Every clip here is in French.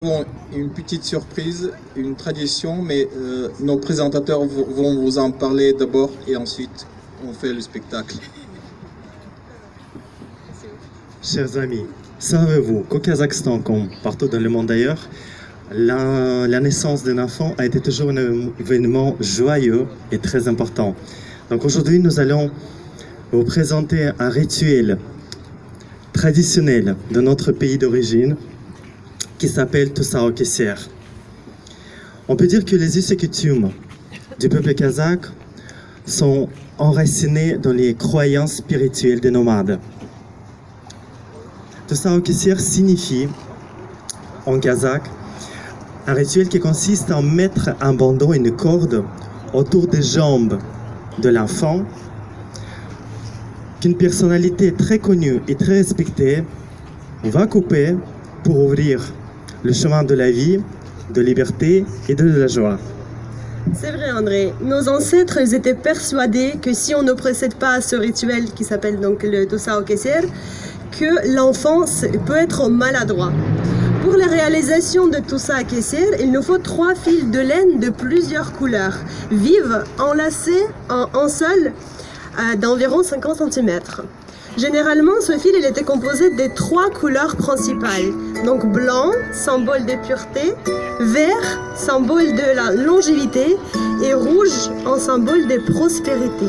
Avons une petite surprise, une tradition, mais nos présentateurs vont vous en parler d'abord et ensuite on fait le spectacle. Chers amis, savez-vous qu'au Kazakhstan, comme partout dans le monde d'ailleurs, la naissance d'un enfant a été toujours un événement joyeux et très important. Donc aujourd'hui, nous allons vous présenter un rituel traditionnel de notre pays d'origine qui s'appelle Tusaho Keser. On peut dire que les us et coutumes du peuple kazakh sont enracinés dans les croyances spirituelles des nomades. Tusaho Keser signifie en kazakh un rituel qui consiste à mettre un bandeau et une corde autour des jambes de l'enfant qu'une personnalité très connue et très respectée va couper pour ouvrir le chemin de la vie, de liberté et de la joie. C'est vrai André, nos ancêtres étaient persuadés que si on ne procède pas à ce rituel qui s'appelle donc le Tusaho Keser, que l'enfant peut être maladroit. Pour la réalisation de Tusaho Keser, il nous faut 3 fils de laine de plusieurs couleurs, vives, enlacés en un seul, d'environ 50 cm. Généralement, ce fil il était composé des 3 couleurs principales. Donc blanc, symbole de pureté, vert, symbole de la longévité, et rouge, en symbole de prospérité.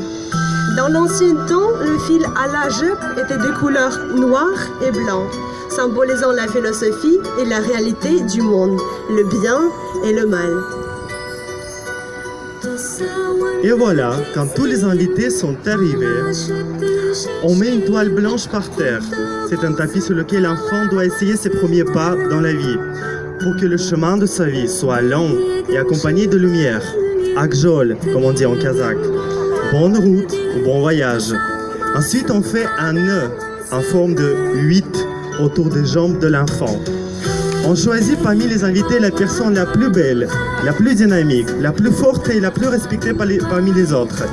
Dans l'ancien temps, le fil à l'âge était de couleur noire et blanc, symbolisant la philosophie et la réalité du monde, le bien et le mal. Et voilà, quand tous les invités sont arrivés, on met une toile blanche par terre. C'est un tapis sur lequel l'enfant doit essayer ses premiers pas dans la vie, pour que le chemin de sa vie soit long et accompagné de lumière. Akjol, comme on dit en kazakh. Bonne route ou bon voyage. Ensuite, on fait un nœud en forme de 8 autour des jambes de l'enfant. On choisit parmi les invités la personne la plus belle, la plus dynamique, la plus forte et la plus respectée parmi les autres.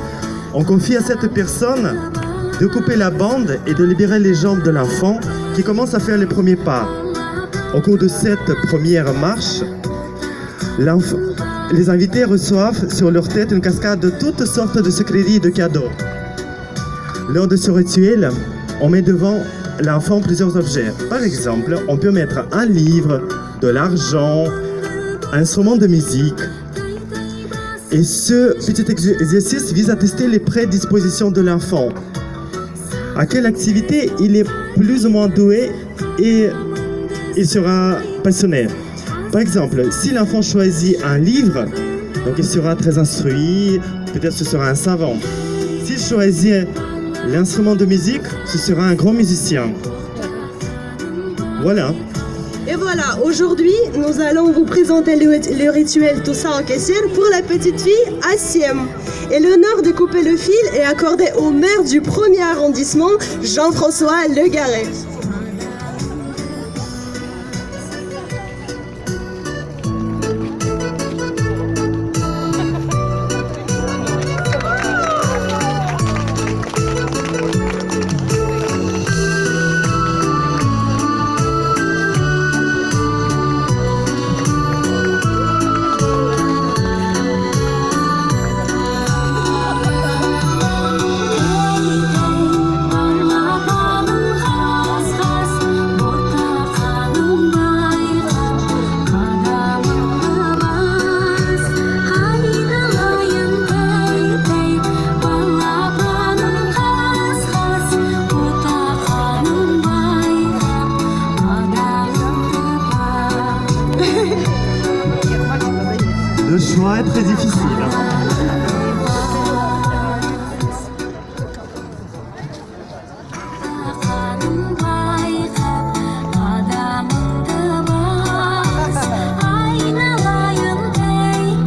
On confie à cette personne de couper la bande et de libérer les jambes de l'enfant qui commence à faire les premiers pas. Au cours de cette première marche, les invités reçoivent sur leur tête une cascade de toutes sortes de sucreries et de cadeaux. Lors de ce rituel, on met devant l'enfant plusieurs objets. Par exemple, on peut mettre un livre, de l'argent, un instrument de musique. Et ce petit exercice vise à tester les prédispositions de l'enfant. À quelle activité il est plus ou moins doué et il sera passionné. Par exemple, si l'enfant choisit un livre, donc il sera très instruit, peut-être ce sera un savant. S'il choisit l'instrument de musique, ce sera un grand musicien. Voilà. Et voilà, aujourd'hui, nous allons vous présenter le rituel Tusaho Keser pour la petite fille Assiem. Et l'honneur de couper le fil est accordé au maire du 1er arrondissement, Jean-François Legaret. Le choix est très difficile.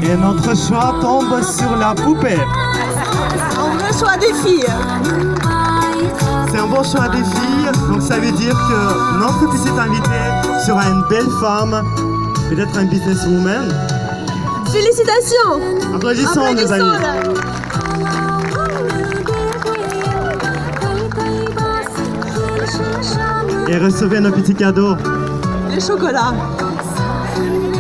Et notre choix tombe sur la poupée. Un vrai choix des filles. C'est un bon choix des filles, donc ça veut dire que notre petite invitée sera une belle femme, peut-être un businesswoman. Félicitations! Applaudissons nos amis. Et recevez nos petits cadeaux. Le chocolat. Thank you.